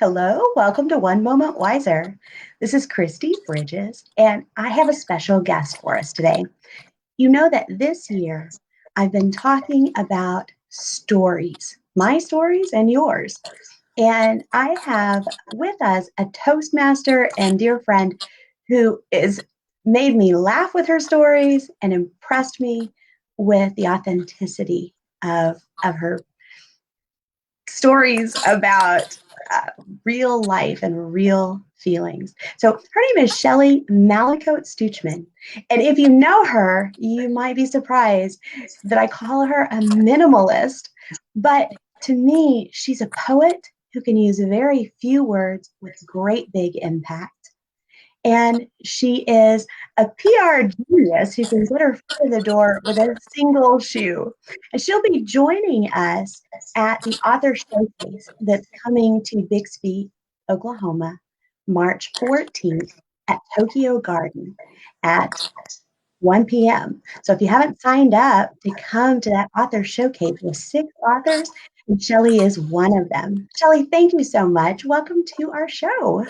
Hello, welcome to One Moment Wiser. This is Christy Bridges, and I have a special guest for us today. You know that this year I've been talking about stories, my stories and yours. And I have with us a Toastmaster and dear friend who is made me laugh with her stories and impressed me with the authenticity of her stories about uh, real life and real feelings. So her name is Shelley Malicote Stuchman. And if you know her, you might be surprised that I call her a minimalist. But to me, she's a poet who can use very few words with great big impact. And she is a PR genius who can get her foot in the door with a single shoe. And she'll be joining us at the author showcase that's coming to Bixby, Oklahoma, March 14th at Tokyo Garden at 1 p.m. So if you haven't signed up to come to that author showcase with six authors, and Shelley is one of them. Shelley, thank you so much. Welcome to our show.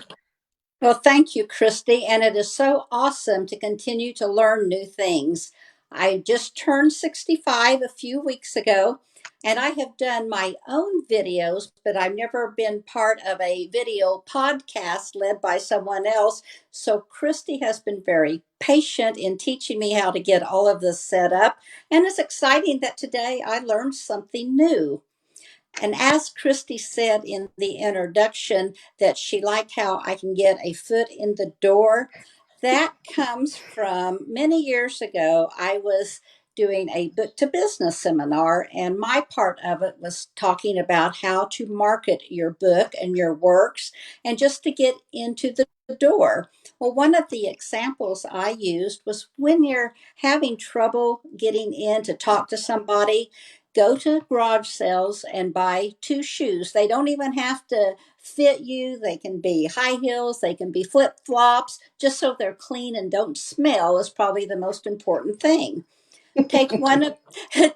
Well, thank you, Christy. And it is so awesome to continue to learn new things. I just turned 65 a few weeks ago, and I have done my own videos, but I've never been part of a video podcast led by someone else. So, Christy has been very patient in teaching me how to get all of this set up. And it's exciting that today I learned something new. And as Christy said in the introduction, that she liked how I can get a foot in the door, that comes from many years ago. I was doing a book to business seminar, and my part of it was talking about how to market your book and your works and just to get into the door. Well, one of the examples I used was when you're having trouble getting in to talk to somebody, go to garage sales and buy two shoes. They don't even have to fit you. They can be high heels, they can be flip flops, just so they're clean and don't smell is probably the most important thing. Take one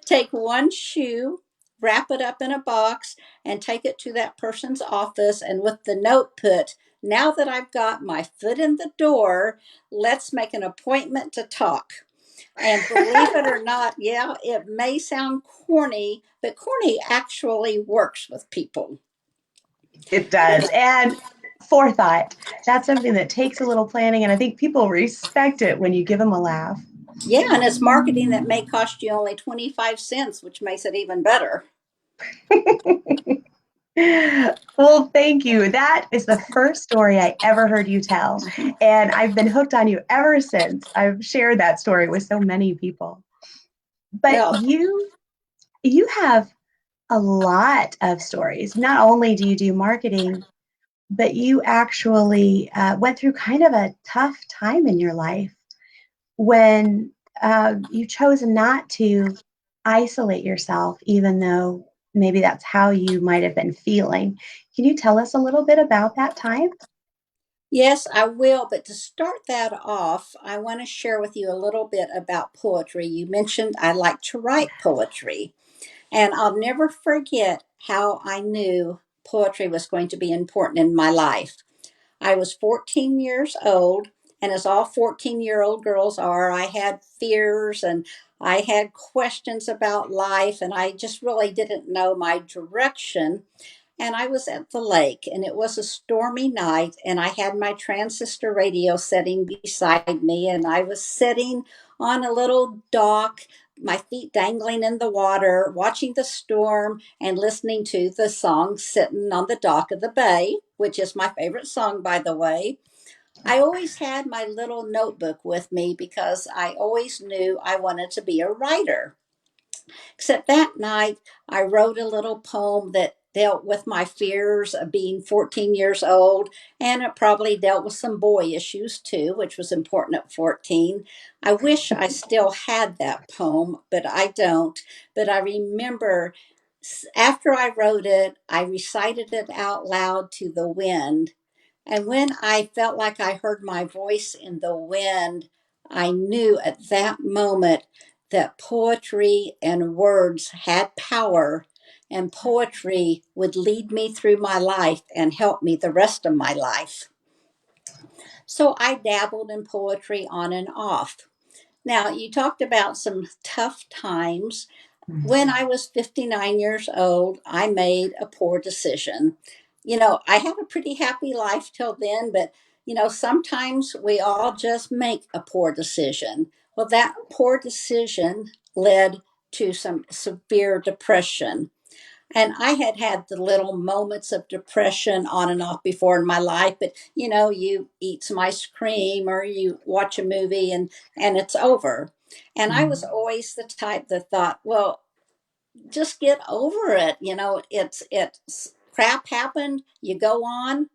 take one shoe, wrap it up in a box, and take it to that person's office, and with the note put, now that I've got my foot in the door, let's make an appointment to talk. And believe it or not, yeah, it may sound corny, but corny actually works with people. It does. And forethought. That's something that takes a little planning, and I think people respect it when you give them a laugh. Yeah, and it's marketing that may cost you only 25 cents, which makes it even better. Well, thank you. That is the first story I ever heard you tell. And I've been hooked on you ever since. I've shared that story with so many people. But Well, you have a lot of stories. Not only do you do marketing, but you actually went through kind of a tough time in your life when you chose not to isolate yourself, even though maybe that's how you might have been feeling. Can you tell us a little bit about that time? yes, I will. But to start that off, I want to share with you a little bit about poetry. You mentioned I like to write poetry, and I'll never forget how I knew poetry was going to be important in my life. I was 14 years old, and as all 14-year-old girls are, I had fears and I had questions about life, and I just really didn't know my direction. And I was at the lake, and it was a stormy night, and I had my transistor radio setting beside me, and I was sitting on a little dock, my feet dangling in the water, watching the storm and listening to the song Sitting on the Dock of the Bay, which is my favorite song, by the way. I always had my little notebook with me because I always knew I wanted to be a writer. Except that night, I wrote a little poem that dealt with my fears of being 14 years old, and it probably dealt with some boy issues too, which was important at 14. I wish I still had that poem, but I don't. But I remember after I wrote it, I recited it out loud to the wind. And when I felt like I heard my voice in the wind, I knew at that moment that poetry and words had power, and poetry would lead me through my life and help me the rest of my life. So I dabbled in poetry on and off. Now, you talked about some tough times. When I was 59 years old, I made a poor decision. I had a pretty happy life till then, but sometimes we all just make a poor decision. Well, that poor decision led to some severe depression. And I had had the little moments of depression on and off before in my life, but you eat some ice cream or you watch a movie and it's over. And I was always the type that thought, well, just get over it. It's crap happened, you go on.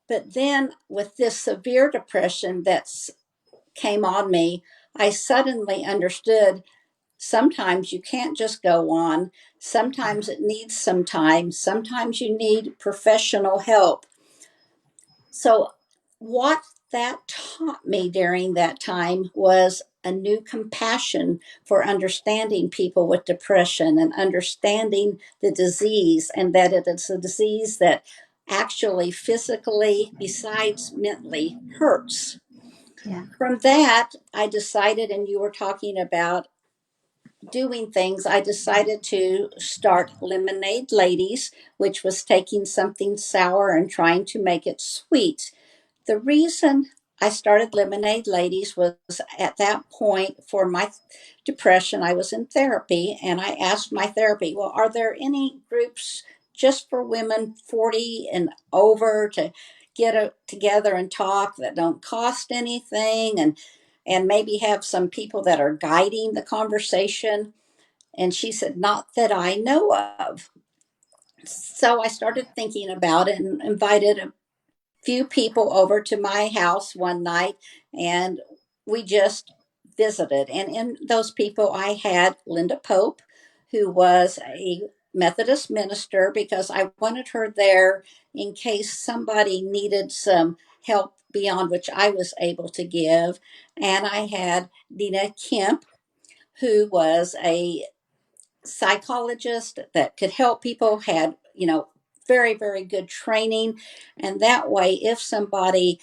But then with this severe depression that's came on me, I suddenly understood sometimes you can't just go on. Sometimes it needs some time. Sometimes you need professional help. So, what that taught me during that time was a new compassion for understanding people with depression and understanding the disease, and that it is a disease that actually physically, besides mentally, hurts. Yeah. From that, I decided, and you were talking about doing things, I decided to start Lemonade Ladies, which was taking something sour and trying to make it sweet. The reason I started Lemonade Ladies was at that point for my depression, I was in therapy and I asked my therapy, well, are there any groups just for women 40 and over to together and talk that don't cost anything and maybe have some people that are guiding the conversation? And she said, not that I know of. So I started thinking about it and invited a few people over to my house one night and we just visited. And in those people, I had Linda Pope, who was a Methodist minister, because I wanted her there in case somebody needed some help beyond which I was able to give. And I had Dina Kemp, who was a psychologist that could help people, had, very, very good training. And that way, if somebody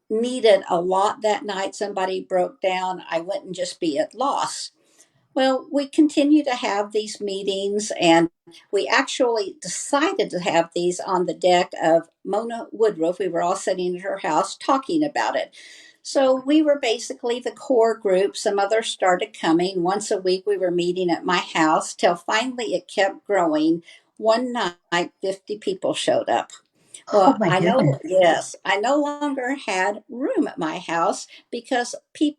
needed a lot that night, somebody broke down, I wouldn't just be at loss. Well, we continue to have these meetings, and we actually decided to have these on the deck of Mona Woodruff. We were all sitting at her house talking about it. So we were basically the core group. Some others started coming. Once a week, we were meeting at my house till finally it kept growing. One night, 50 people showed up. Oh Well, my goodness. yes, I no longer had room at my house because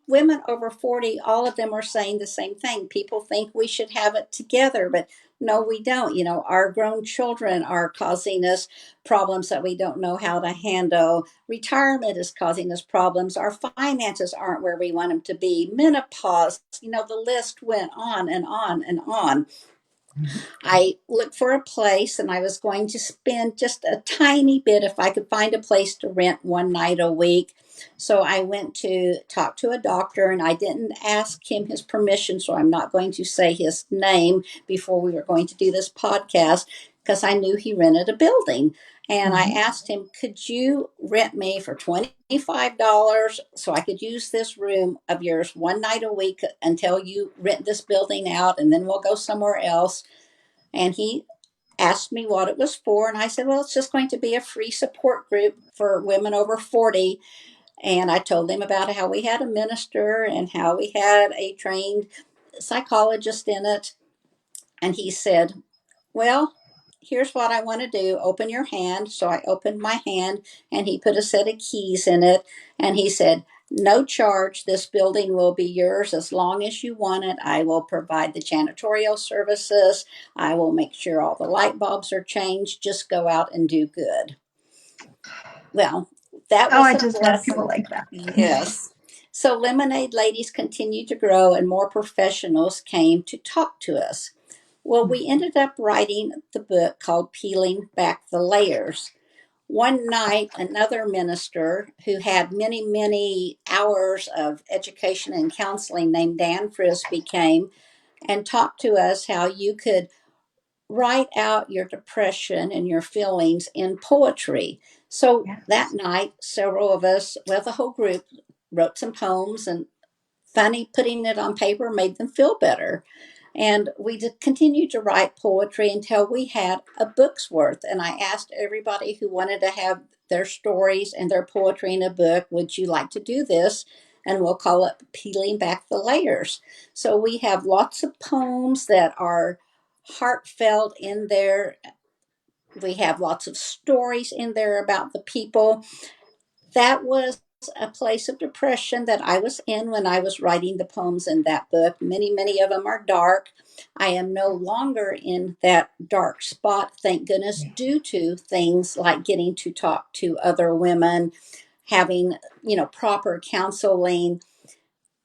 women over 40, all of them were saying the same thing. People think we should have it together, but no, we don't. Our grown children are causing us problems that we don't know how to handle. Retirement is causing us problems. Our finances aren't where we want them to be. Menopause, the list went on and on and on. I looked for a place and I was going to spend just a tiny bit if I could find a place to rent one night a week. So I went to talk to a doctor and I didn't ask him his permission. So I'm not going to say his name before we were going to do this podcast because I knew he rented a building. And I asked him, could you rent me for $25 so I could use this room of yours one night a week until you rent this building out and then we'll go somewhere else? And he asked me what it was for. And I said, well, it's just going to be a free support group for women over 40. And I told him about how we had a minister and how we had a trained psychologist in it. And he said, well, here's what I want to do. Open your hand. So I opened my hand and he put a set of keys in it. And he said, no charge. This building will be yours as long as you want it. I will provide the janitorial services. I will make sure all the light bulbs are changed. Just go out and do good. Well, that Oh, was I a just love people blessing. like that. Yes. So Lemonade Ladies continued to grow and more professionals came to talk to us. Well, we ended up writing the book called Peeling Back the Layers. One night, another minister who had many, many hours of education and counseling named Dan Frisbee came and talked to us how you could write out your depression and your feelings in poetry. So that Yes. night, several of us, well, the whole group, wrote some poems, and funny, putting it on paper made them feel better. And we continued to write poetry until we had a book's worth. And I asked everybody who wanted to have their stories and their poetry in a book, would you like to do this? And we'll call it Peeling Back the Layers. So we have lots of poems that are heartfelt in there. We have lots of stories in there about the people. That was a place of depression that I was in when I was writing the poems in that book. Many, many of them are dark. I am no longer in that dark spot, thank goodness, due to things like getting to talk to other women, having, proper counseling.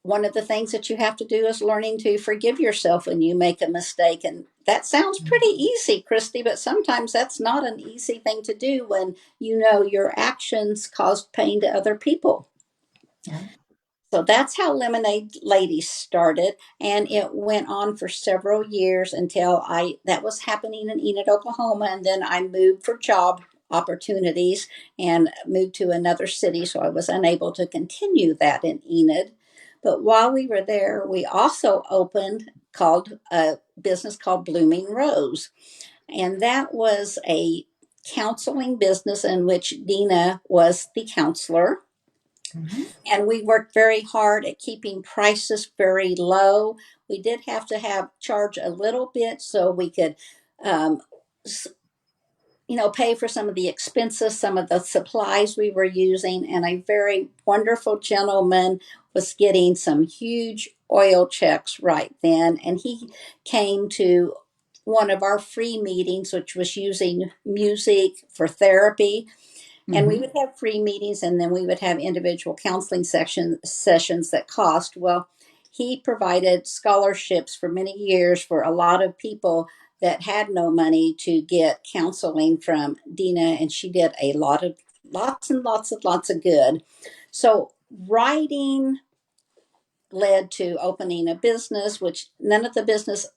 One of the things that you have to do is learning to forgive yourself when you make a mistake. And that sounds pretty easy, Christy, but sometimes that's not an easy thing to do when you know your actions caused pain to other people. Yeah. So that's how Lemonade Ladies started, and it went on for several years until that was happening in Enid, Oklahoma, and then I moved for job opportunities and moved to another city, so I was unable to continue that in Enid. But while we were there, we also opened called a business called Blooming Rose, and that was a counseling business in which Dina was the counselor, Mhm. and we worked very hard at keeping prices very low. We did have to charge a little bit so we could, um, pay for some of the expenses, some of the supplies we were using. And a very wonderful gentleman was getting some huge oil checks right then, and he came to one of our free meetings, which was using music for therapy. And we Mhm. would have free meetings, and then we would have individual counseling sessions that cost. Well, he provided scholarships for many years for a lot of people that had no money to get counseling from Dina, and she did lots and lots of good. So writing led to opening a business, which none of the business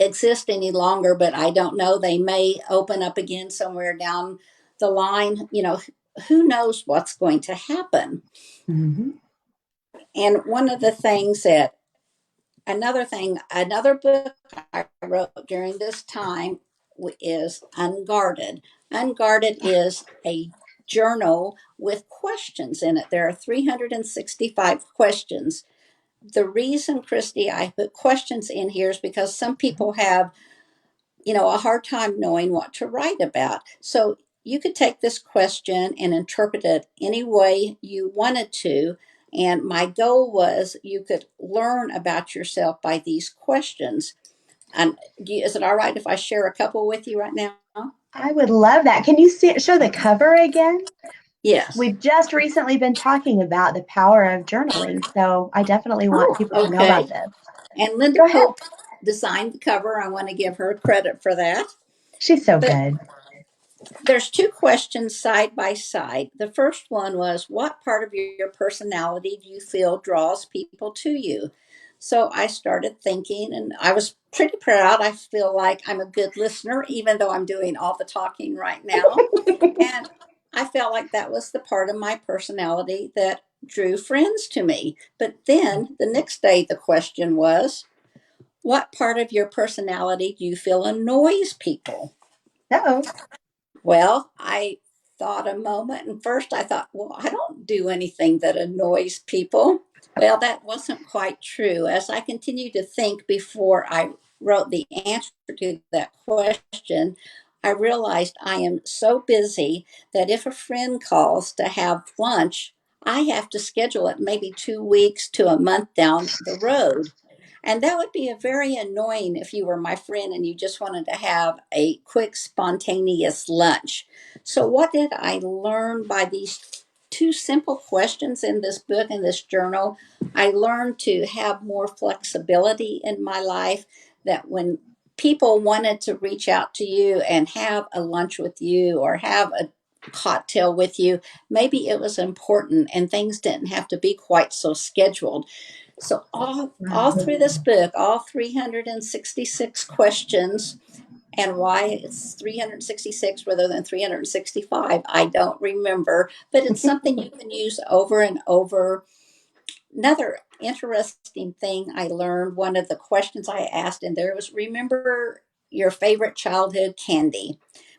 exist any longer, but I don't know. They may open up again somewhere down the line. Who knows what's going to happen? Mhm. And one of the things that, another book I wrote during this time is Unguarded. Unguarded is a journal with questions in it. There are 365 questions. The reason, Christy, I put questions in here is because some people have a hard time knowing what to write about. So you could take this question and interpret it any way you wanted to. And my goal was you could learn about yourself by these questions. And is it all right if I share a couple with you right now? I would love that. Can you show the cover again? Yes. We've just recently been talking about the power of journaling, so I definitely want Oh, people to know about okay. this. And Linda Go ahead. Pope designed the cover. I want to give her credit for that. She's so But good. there's two questions side by side. The first one was, what part of your personality do you feel draws people to you? So I started thinking, and I was pretty proud. I feel like I'm a good listener, even though I'm doing all the talking right now. And I felt like that was the part of my personality that drew friends to me. But then the next day, the question was, what part of your personality do you feel annoys people? Uh-oh. Well, I thought a moment, and first I thought, well, I don't do anything that annoys people. Well, that wasn't quite true. As I continued to think before I wrote the answer to that question, I realized I am so busy that if a friend calls to have lunch, I have to schedule it maybe 2 weeks to a month down the road. And that would be a very annoying if you were my friend and you just wanted to have a quick, spontaneous lunch. So, what did I learn by these two simple questions in this book, in this journal? I learned to have more flexibility in my life, that when people wanted to reach out to you and have a lunch with you or have a cocktail with you, maybe it was important and things didn't have to be quite so scheduled. So all Wow. through this book, all 366 questions, And why it's 366 rather than 365, I don't remember, but it's something you can use over and over. Another interesting thing I learned, one of the questions I asked in there was, remember your favorite childhood candy?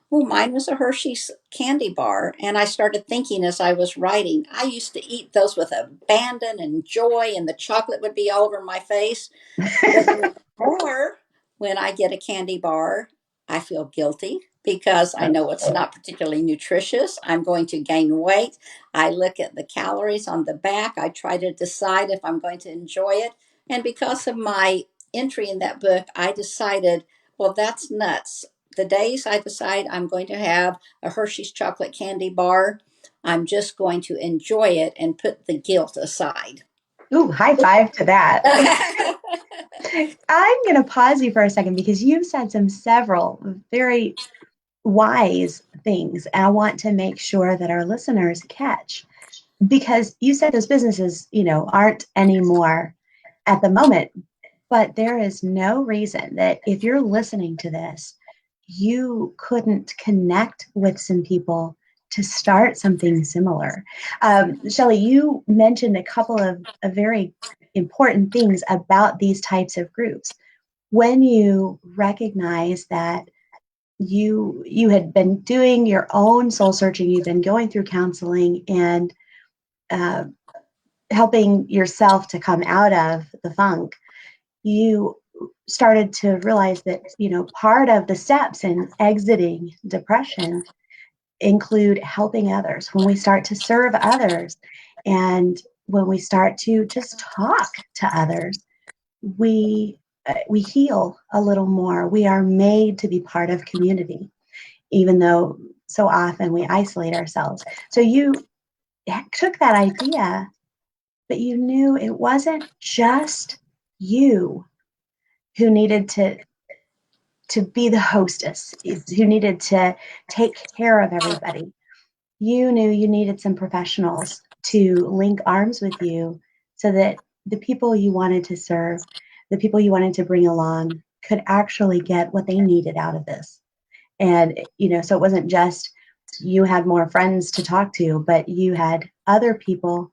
Well, mine was a Hershey's candy bar. And I started thinking as I was writing, I used to eat those with abandon and joy, and the chocolate would be all over my face. But anymore, when I get a candy bar, I feel guilty because I know it's not particularly nutritious. I'm going to gain weight. I look at the calories on the back. I try to decide if I'm going to enjoy it. And because of my entry in that book, I decided, well, that's nuts. The days I decide I'm going to have a Hershey's chocolate candy bar, I'm just going to enjoy it and put the guilt aside. Ooh, high five to that. I'm going to pause you for a second because you've said several very wise things. And I want to make sure that our listeners catch because you said those businesses, aren't anymore at the moment, but there is no reason that if you're listening to this, you couldn't connect with some people to start something similar. Shelley, you mentioned a couple of very important things about these types of groups. When you recognize that you had been doing your own soul searching, you've been going through counseling and uh, helping yourself to come out of the funk, you started to realize that part of the steps in exiting depression include helping others. When we start to serve others and when we start to just talk to others, we heal a little more. We are made to be part of community, even though so often we isolate ourselves. So you took that idea, but you knew it wasn't just you who needed to be the hostess, who needed to take care of everybody. You knew you needed some professionals to link arms with you so that the people you wanted to serve, the people you wanted to bring along, could actually get what they needed out of this. And, so it wasn't just you had more friends to talk to, but you had other people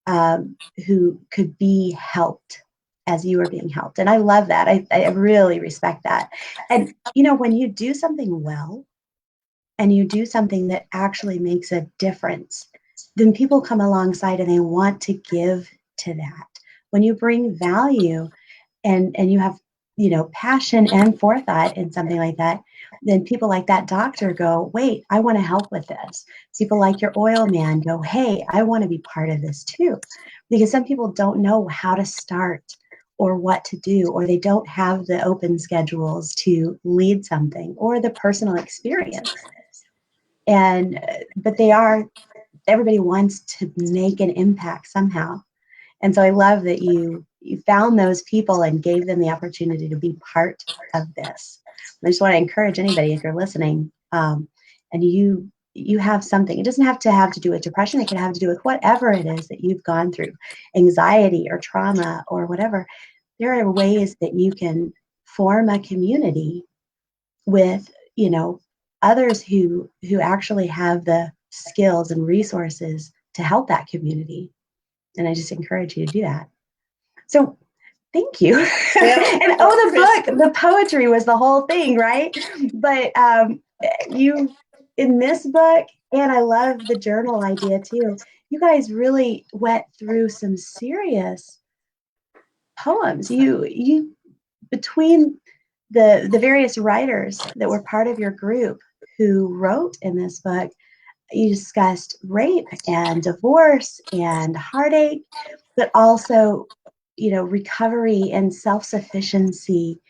who could be helped as you were being helped. And I love that. I really respect that. And, when you do something well and you do something that actually makes a difference, then people come alongside and they want to give to that. When you bring value and you have passion and forethought in something like that, then people like that doctor go, wait, I want to help with this. People like your oil man go, hey, I want to be part of this too, because some people don't know how to start or what to do, or they don't have the open schedules to lead something or the personal experience. And but everybody wants to make an impact somehow. And so I love that you found those people and gave them the opportunity to be part of this. I just want to encourage anybody, if you're listening, and you have something. It doesn't have to do with depression. It can have to do with whatever it is that you've gone through, anxiety or trauma or whatever. There are ways that you can form a community with others who actually have the skills and resources to help that community. And I just encourage you to do that. So thank you. Well, And well, the Chris, book, the poetry was the whole thing, right? But you, in this book, and I love the journal idea too, you guys really went through some serious poems. You between the various writers that were part of your group who wrote in this book, you discussed rape and divorce and heartache, but also, recovery and self-sufficiency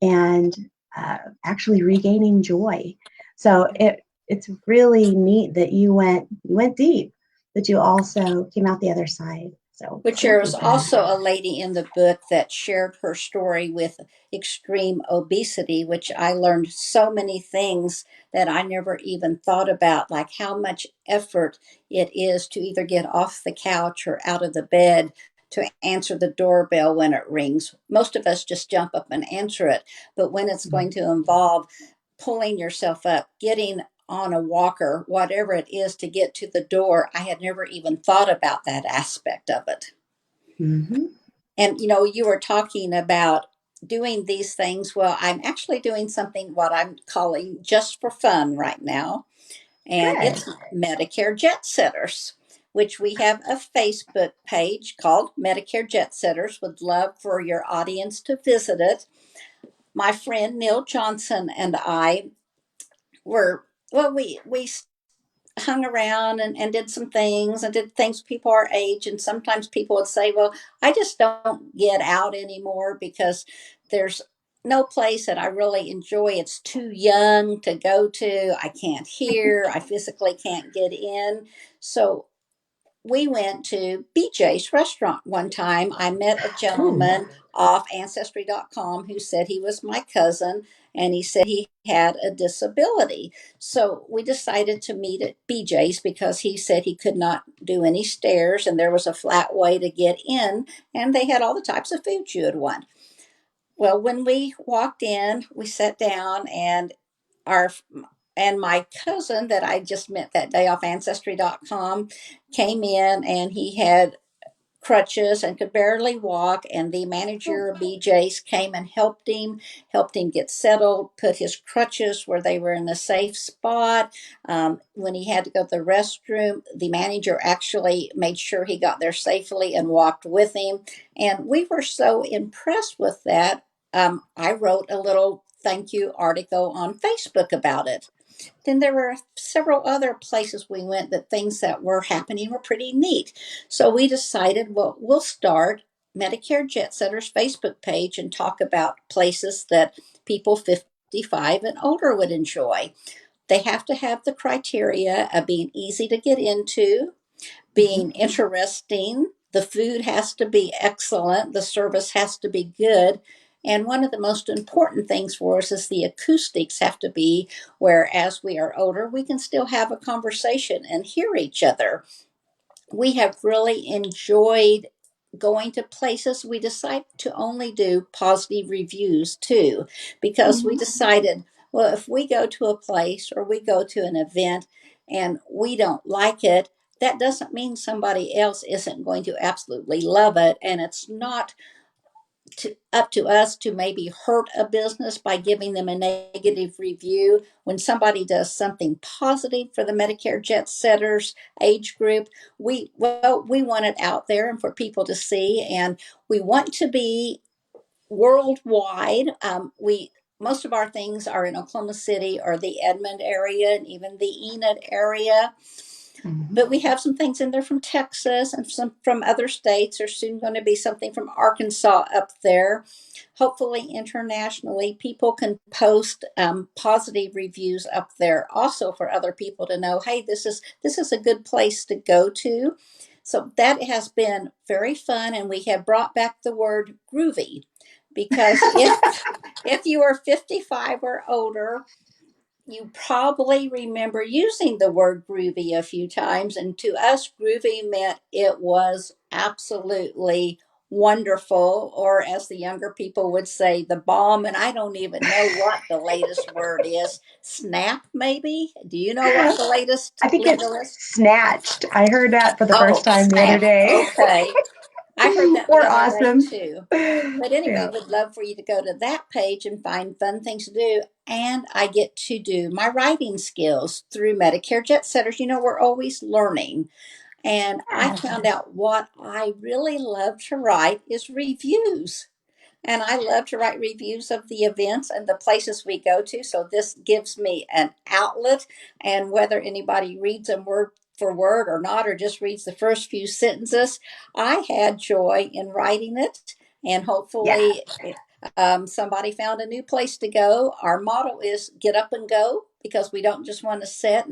and actually regaining joy. So it's really neat that you went deep, but you also came out the other side. So which there thank was you for that. also a lady in the book that shared her story with extreme obesity, which I learned so many things that I never even thought about, like how much effort it is to either get off the couch or out of the bed to answer the doorbell when it rings. Most of us just jump up and answer it, but when it's going to involve pulling yourself up, getting on a walker, whatever it is to get to the door. I had never even thought about that aspect of it. Hmm. And you were talking about doing these things. Well, I'm actually doing something what I'm calling just for fun right now, and Good. it's Medicare Jet Setters, which we have a Facebook page called Medicare Jet Setters. Would love for your audience to visit it. My friend Neil Johnson and I were, well, we hung around and did some things and did things with people our age. And sometimes people would say, well, I just don't get out anymore because there's no place that I really enjoy. It's too young to go to. I can't hear. I physically can't get in. So we went to BJ's restaurant one time. I met a Ooh. gentleman off ancestry.com who said he was my cousin, and he said he had a disability. So we decided to meet at BJ's because he said he could not do any stairs and there was a flat way to get in, and they had all the types of food you would want. Well, when we walked in, we sat down, and our my cousin that I just met that day off ancestry.com came in, and he had crutches and could barely walk, and the Oh. manager of BJ's came and helped him get settled, put his crutches where they were in a safe spot. When he had to go to the restroom, the manager actually made sure he got there safely and walked with him, and we were so impressed with that. I wrote a little thank you article on Facebook about it. Then there were several other places we went that things that were happening were pretty neat. So we decided, well, we'll start Medicare Jet Setters Facebook page and talk about places that people 55 and older would enjoy. They have to have the criteria of being easy to get into, Hmm. being interesting. The food has to be excellent. The service has to be good. And one of the most important things for us is the acoustics have to be where, as we are older, we can still have a conversation and hear each other. We have really enjoyed going to places. We decided to only do positive reviews too, because we Hmm. decided, well, if we go to a place or we go to an event and we don't like it, that doesn't mean somebody else isn't going to absolutely love it. And it's not up to us to maybe hurt a business by giving them a negative review. When somebody does something positive for the Medicare Jet Setters age group, we want it out there and for people to see, and we want to be worldwide. We Most of our things are in Oklahoma City or the Edmond area and even the Enid area, Hmm. but we have some things in there from Texas and some from other states. There's soon going to be something from Arkansas up there. Hopefully, internationally, people can post positive reviews up there also for other people to know. Hey, this is a good place to go to. So that has been very fun, and we have brought back the word groovy because if you are 55 or older, you probably remember using the word groovy a few times. And to us, groovy meant it was absolutely wonderful, or as the younger people would say, the bomb. And I don't even know what the latest word is. Snap, maybe? Do you know what the latest I think it's lingo is? snatched. I heard that for the Oh, first time the other snap. day. Okay. I heard that the Or other day awesome. too. But anyway, Yeah. would love for you to go to that page and find fun things to do. And I get to do my writing skills through Medicare Jet Setters. We're always learning. And I Yeah. found out what I really love to write is reviews. And I love to write reviews of the events and the places we go to. So this gives me an outlet. And whether anybody reads them word for word or not, or just reads the first few sentences, I had joy in writing it. And Yeah. hopefully, somebody found a new place to go. Our motto is get up and go because we don't just want to sit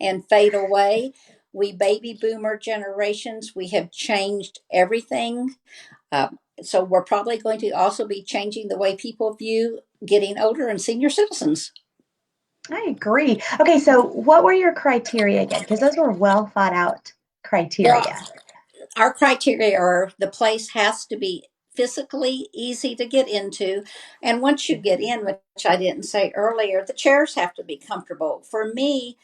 and fade away. We baby boomer generations, we have changed everything. So we're probably going to also be changing the way people view getting older and senior citizens. I agree. Okay, so what were your criteria again? Because those were well thought out Well, criteria. our criteria are the place has to be physically easy to get into. And once you get in, which I didn't say earlier, the chairs have to be comfortable. For me,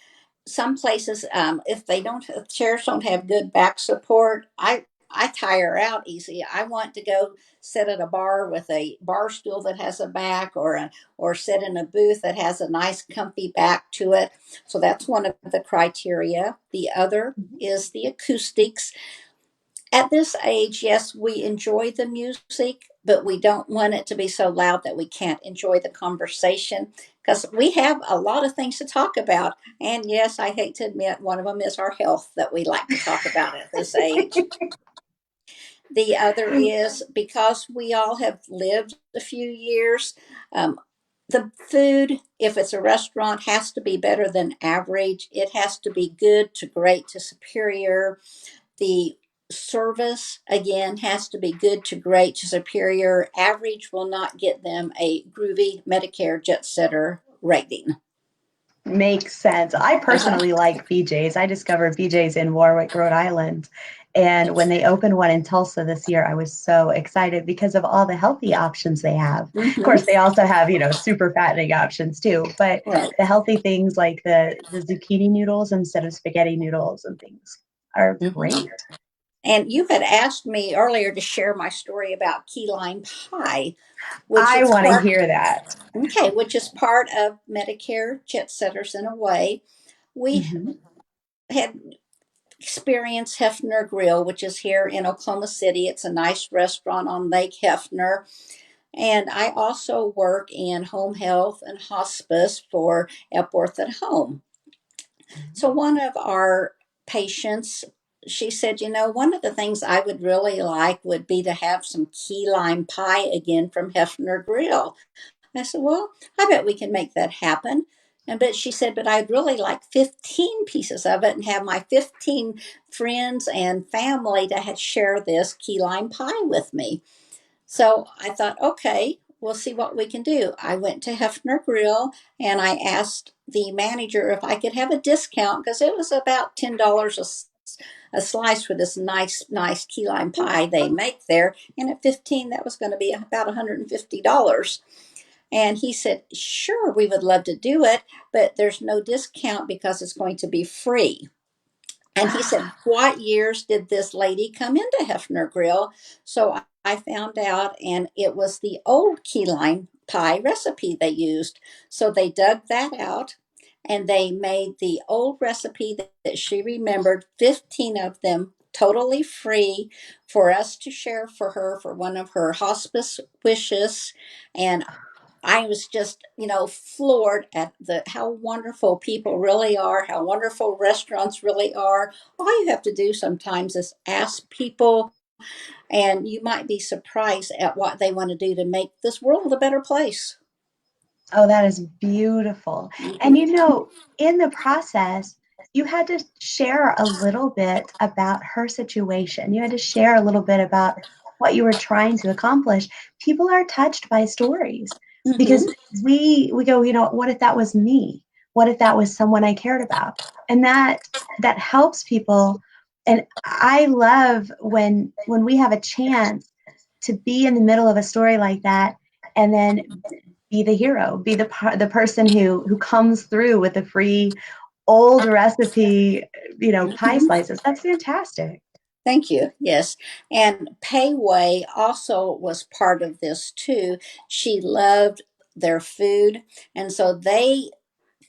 some places, if they don't, if chairs don't have good back support, I tire out easy. I want to go sit at a bar with a bar stool that has a back, or sit in a booth that has a nice comfy back to it. So that's one of the criteria. The other is the acoustics. At this age, yes, we enjoy the music, but we don't want it to be so loud that we can't enjoy the conversation, because we have a lot of things to talk about. And yes, I hate to admit, one of them is our health that we like to talk about at this age. The other is because we all have lived a few years, the food, if it's a restaurant, has to be better than average. It has to be good to great to superior. The service, again, has to be good to great to superior. Average will not get them a groovy Medicare jet setter rating. Makes sense. I Uh-huh. personally like BJ's. I discovered BJ's in Warwick, Rhode Island. And when they opened one in Tulsa this year, I was so excited because of all the healthy options they have. Of Mm-hmm. course, they also have, super fattening options too, but Right. the healthy things like the zucchini noodles instead of spaghetti noodles and things are Mm-hmm. great. And you had asked me earlier to share my story about key lime pie, which I is want to part, hear that. okay, which is part of Medicare jet setters in a way. We Hmm. had experienced Hefner Grill, which is here in Oklahoma City. It's a nice restaurant on Lake Hefner. And I also work in home health and hospice for Epworth at Home. So one of our patients, she said, one of the things I would really like would be to have some key lime pie again from Hefner Grill. I said, well, I bet we can make that happen. But she said, but I'd really like 15 pieces of it and have my 15 friends and family to share this key lime pie with me. So I thought, okay, we'll see what we can do. I went to Hefner Grill and I asked the manager if I could have a discount, because it was about $10 a slice for this nice key lime pie they make there. And at 15, that was going to be about $150. And he said, sure, we would love to do it, but there's no discount because it's going to be free. And he said, what years did this lady come into Hefner Grill? So I found out, and it was the old key lime pie recipe they used. So they dug that out and they made the old recipe that she remembered, 15 of them totally free for us to share for her for one of her hospice wishes. And I was just, floored at the how wonderful people really are, how wonderful restaurants really are. All you have to do sometimes is ask people, and you might be surprised at what they want to do to make this world a better place. Oh, that is beautiful. And Mm-hmm. in the process, you had to share a little bit about her situation. You had to share a little bit about what you were trying to accomplish. People are touched by stories because Mm-hmm. we go, what if that was me? What if that was someone I cared about? And that helps people. And I love when we have a chance to be in the middle of a story like that and then be the hero, be the person who comes through with the free old recipe, pie Mm-hmm. slices. That's fantastic. Thank you. Yes. And Payway also was part of this too. She loved their food. And so they,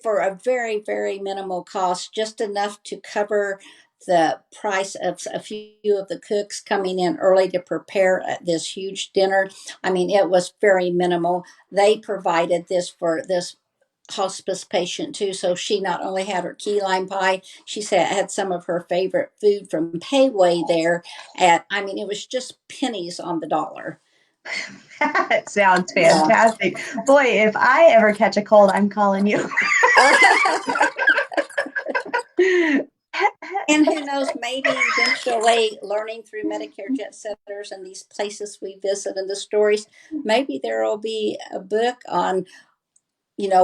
for a very, very minimal cost, just enough to cover the price of a few of the cooks coming in early to prepare this huge dinner. I mean, it was very minimal. They provided this for this hospice patient too. So she not only had her key lime pie, she said had some of her favorite food from Payway there. I mean, it was just pennies on the dollar. That sounds Yeah. fantastic. Boy, if I ever catch a cold, I'm calling you. And who knows, maybe eventually learning through Medicare jet setters and these places we visit and the stories, maybe there will be a book on,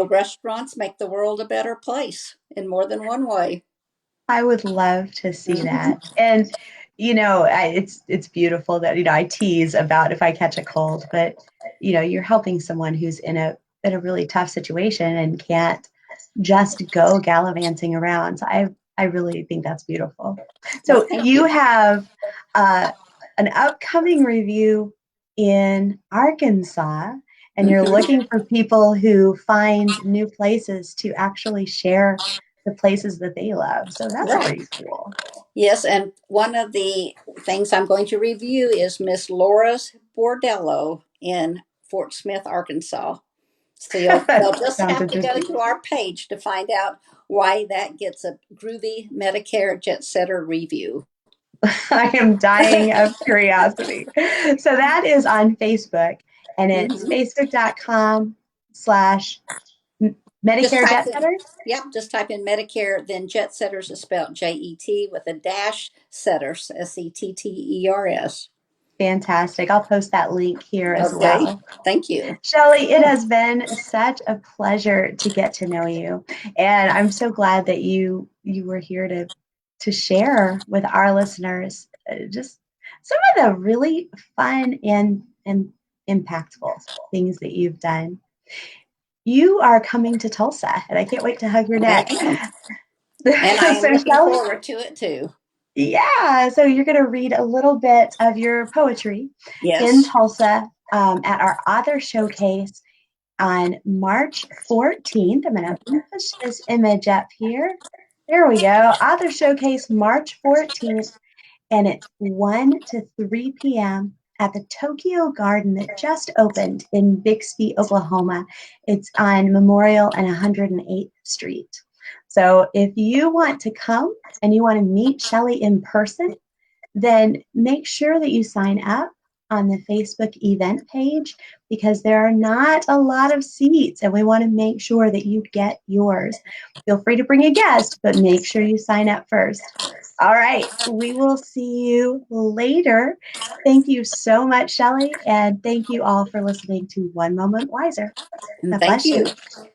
restaurants make the world a better place in more than one way. I would love to see Mhm. that. And It's beautiful that I tease about if I catch a cold, but you're helping someone who's in a really tough situation and can't just go gallivanting around. So I really think that's beautiful. Well, So thank you you. have uh, an upcoming review in Arkansas, and you're Hmm. looking for people who find new places to actually share the places that they love. So that's Right. pretty cool. Yes, and one of the things I'm going to review is Miss Laura's Bordello in Fort Smith, Arkansas. So you'll just Sounds have to go interesting. to our page to find out why that gets a groovy Medicare Jet Setter review. I am dying of curiosity. So that is on Facebook, and it's Hmm. facebook.com/Medicare Just type Jet in, Setters. yep, just type in Medicare, then Jet Setters is spelled JET with a dash Setters, Setters. Fantastic. I'll post that link here as Okay, well. thank you. Shelley, it has been such a pleasure to get to know you, and I'm so glad that you were here to share with our listeners just some of the really fun and impactful things that you've done. You are coming to Tulsa, and I can't wait to hug your I neck. am. And I am So, looking Shelley, forward to it too. yeah, so you're going to read a little bit of your poetry in Yes. Tulsa at our author showcase on March 14th. I'm going to push this image up here. There we go. Author showcase March 14th, and it's 1 to 3 p.m. at the Tokyo Garden that just opened in Bixby, Oklahoma. It's on Memorial and 108th Street. So if you want to come and you want to meet Shelley in person, then make sure that you sign up on the Facebook event page because there are not a lot of seats and we want to make sure that you get yours. Feel free to bring a guest, but make sure you sign up first. All right, we will see you later. Thank you so much, Shelley, and thank you all for listening to One Moment Wiser. And God thank bless you. you.